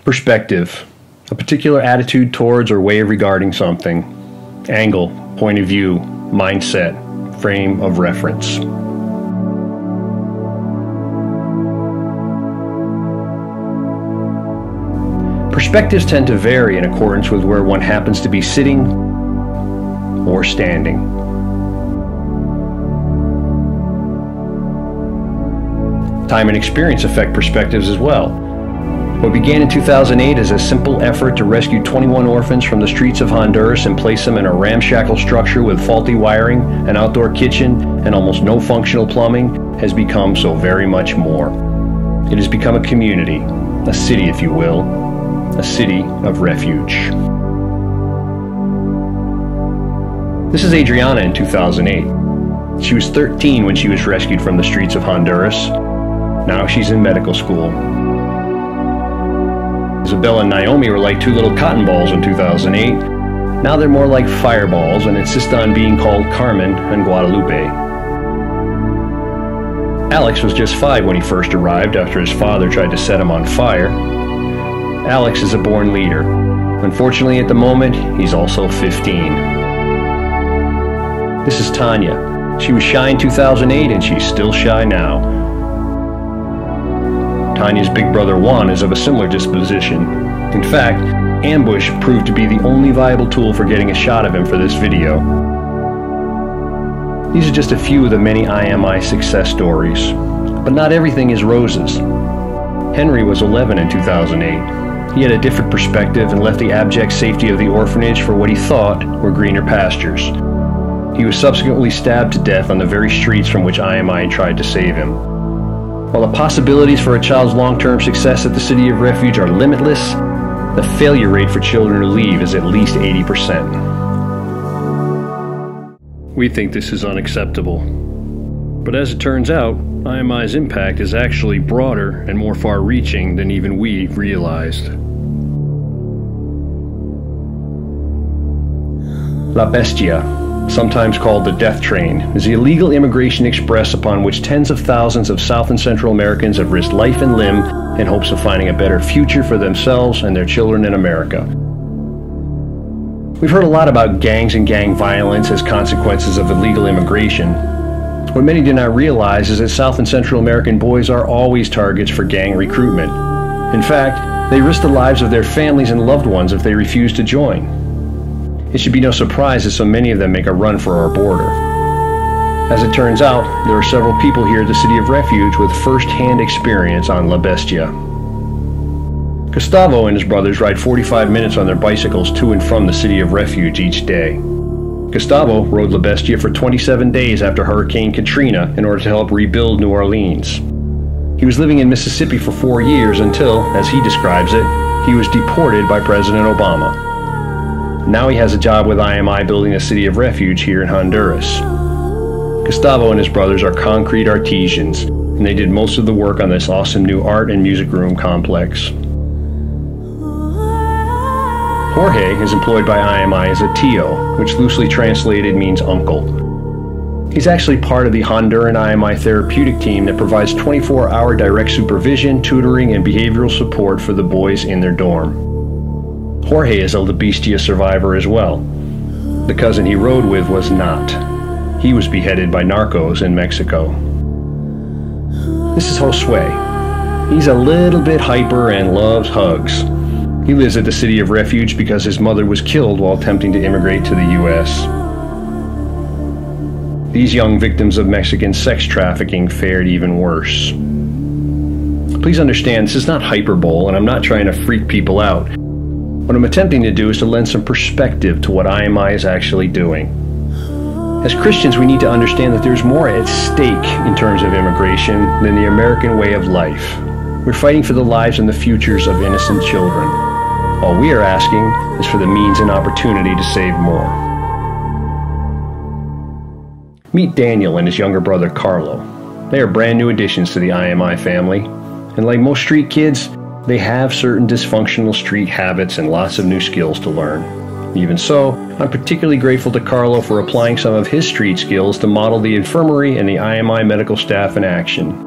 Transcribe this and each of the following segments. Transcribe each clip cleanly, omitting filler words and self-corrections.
Perspective, a particular attitude towards or way of regarding something. Angle, point of view, mindset, frame of reference. Perspectives tend to vary in accordance with where one happens to be sitting or standing. Time and experience affect perspectives as well. What began in 2008 as a simple effort to rescue 21 orphans from the streets of Honduras and place them in a ramshackle structure with faulty wiring, an outdoor kitchen, and almost no functional plumbing has become so very much more. It has become a community, a city if you will, a city of refuge. This is Adriana in 2008. She was 13 when she was rescued from the streets of Honduras. Now she's in medical school. Isabella and Naomi were like two little cotton balls in 2008. Now they're more like fireballs and insist on being called Carmen and Guadalupe. Alex was just 5 when he first arrived after his father tried to set him on fire. Alex is a born leader. Unfortunately, at the moment, he's also 15. This is Tanya. She was shy in 2008 and she's still shy now. Tanya's big brother Juan is of a similar disposition. In fact, ambush proved to be the only viable tool for getting a shot of him for this video. These are just a few of the many IMI success stories. But not everything is roses. Henry was 11 in 2008. He had a different perspective and left the abject safety of the orphanage for what he thought were greener pastures. He was subsequently stabbed to death on the very streets from which IMI tried to save him. While the possibilities for a child's long-term success at the City of Refuge are limitless, the failure rate for children to leave is at least 80%. We think this is unacceptable. But as it turns out, IMI's impact is actually broader and more far-reaching than even we realized. La Bestia, sometimes called the Death Train, is the illegal immigration express upon which tens of thousands of South and Central Americans have risked life and limb in hopes of finding a better future for themselves and their children in America. We've heard a lot about gangs and gang violence as consequences of illegal immigration. What many do not realize is that South and Central American boys are always targets for gang recruitment. In fact, they risk the lives of their families and loved ones if they refuse to join. It should be no surprise that so many of them make a run for our border. As it turns out, there are several people here at the City of Refuge with first-hand experience on La Bestia. Gustavo and his brothers ride 45 minutes on their bicycles to and from the City of Refuge each day. Gustavo rode La Bestia for 27 days after Hurricane Katrina in order to help rebuild New Orleans. He was living in Mississippi for 4 years until, as he describes it, he was deported by President Obama. Now he has a job with IMI building a City of Refuge here in Honduras. Gustavo and his brothers are concrete artisans, and they did most of the work on this awesome new art and music room complex. Jorge is employed by IMI as a tío, which loosely translated means uncle. He's actually part of the Honduran IMI therapeutic team that provides 24-hour direct supervision, tutoring, and behavioral support for the boys in their dorm. Jorge is a La Bestia survivor as well. The cousin he rode with was not. He was beheaded by narcos in Mexico. This is Josue. He's a little bit hyper and loves hugs. He lives at the City of Refuge because his mother was killed while attempting to immigrate to the U.S. These young victims of Mexican sex trafficking fared even worse. Please understand, this is not hyperbole, and I'm not trying to freak people out. What I'm attempting to do is to lend some perspective to what IMI is actually doing. As Christians, we need to understand that there's more at stake in terms of immigration than the American way of life. We're fighting for the lives and the futures of innocent children. All we are asking is for the means and opportunity to save more. Meet Daniel and his younger brother Carlo. They are brand new additions to the IMI family, and like most street kids, they have certain dysfunctional street habits and lots of new skills to learn. Even so, I'm particularly grateful to Carlo for applying some of his street skills to model the infirmary and the IMI medical staff in action.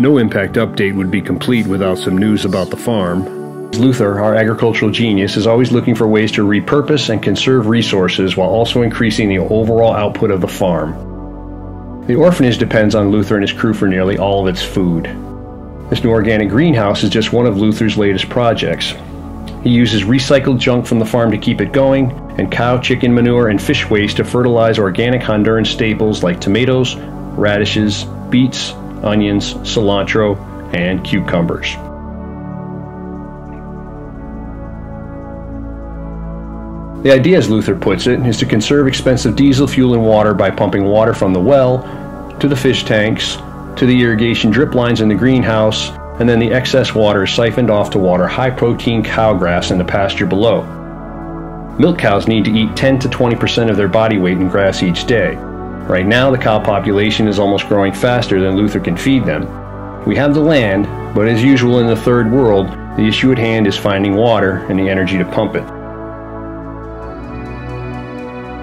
No Impact Update would be complete without some news about the farm. Luther, our agricultural genius, is always looking for ways to repurpose and conserve resources while also increasing the overall output of the farm. The orphanage depends on Luther and his crew for nearly all of its food. This new organic greenhouse is just one of Luther's latest projects. He uses recycled junk from the farm to keep it going, and cow, chicken manure, and fish waste to fertilize organic Honduran staples like tomatoes, radishes, beets, onions, cilantro, and cucumbers. The idea, as Luther puts it, is to conserve expensive diesel fuel and water by pumping water from the well to the fish tanks to the irrigation drip lines in the greenhouse, and then the excess water is siphoned off to water high-protein cow grass in the pasture below. Milk cows need to eat 10 to 20% of their body weight in grass each day. Right now, the cow population is almost growing faster than Luther can feed them. We have the land, but as usual in the third world, the issue at hand is finding water and the energy to pump it.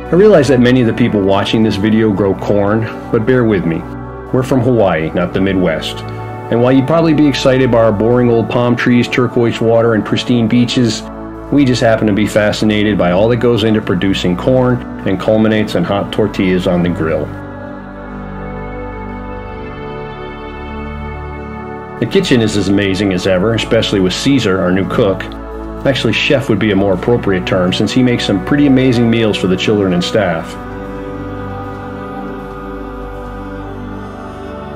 I realize that many of the people watching this video grow corn, but bear with me. We're from Hawaii, not the Midwest. And while you'd probably be excited by our boring old palm trees, turquoise water, and pristine beaches, we just happen to be fascinated by all that goes into producing corn and culminates in hot tortillas on the grill. The kitchen is as amazing as ever, especially with Caesar, our new cook. Actually, chef would be a more appropriate term since he makes some pretty amazing meals for the children and staff.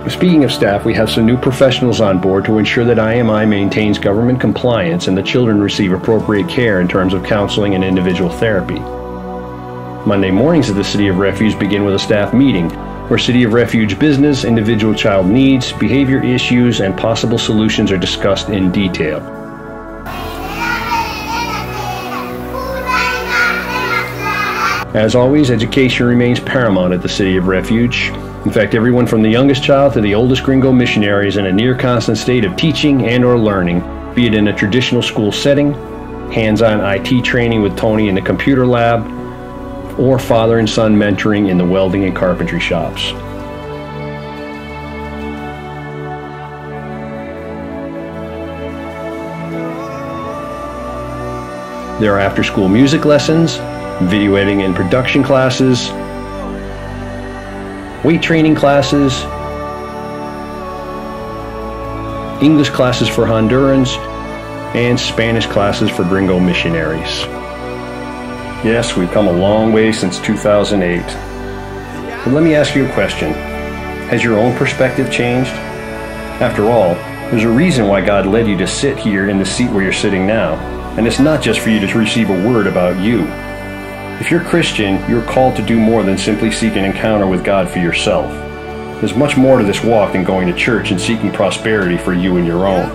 Speaking of staff, we have some new professionals on board to ensure that IMI maintains government compliance and the children receive appropriate care in terms of counseling and individual therapy. Monday mornings at the City of Refuge begin with a staff meeting, where City of Refuge business, individual child needs, behavior issues, and possible solutions are discussed in detail. As always, education remains paramount at the City of Refuge. In fact, everyone from the youngest child to the oldest gringo missionary is in a near constant state of teaching and or learning, be it in a traditional school setting, hands-on IT training with Tony in the computer lab, or father and son mentoring in the welding and carpentry shops. There are after-school music lessons, video editing and production classes, weight training classes, English classes for Hondurans, and Spanish classes for gringo missionaries. Yes, we've come a long way since 2008. But let me ask you a question. Has your own perspective changed? After all, there's a reason why God led you to sit here in the seat where you're sitting now, and it's not just for you to receive a word about you. If you're Christian, you're called to do more than simply seek an encounter with God for yourself. There's much more to this walk than going to church and seeking prosperity for you and your own.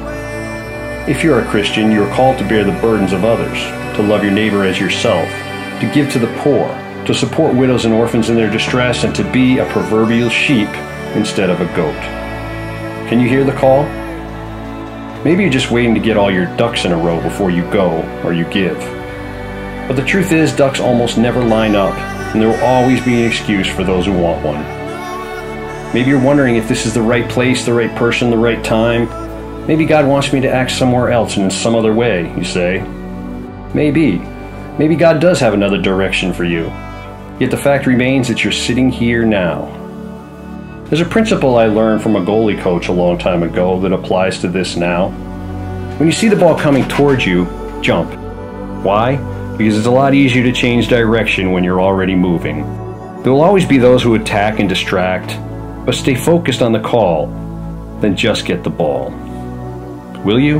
If you're a Christian, you're called to bear the burdens of others, to love your neighbor as yourself, to give to the poor, to support widows and orphans in their distress, and to be a proverbial sheep instead of a goat. Can you hear the call? Maybe you're just waiting to get all your ducks in a row before you go or you give. But the truth is, ducks almost never line up, and there will always be an excuse for those who want one. Maybe you're wondering if this is the right place, the right person, the right time. Maybe God wants me to act somewhere else and in some other way, you say. Maybe. Maybe God does have another direction for you. Yet the fact remains that you're sitting here now. There's a principle I learned from a goalie coach a long time ago that applies to this now. When you see the ball coming towards you, jump. Why? Because it's a lot easier to change direction when you're already moving. There will always be those who attack and distract, but stay focused on the call, then just get the ball. Will you?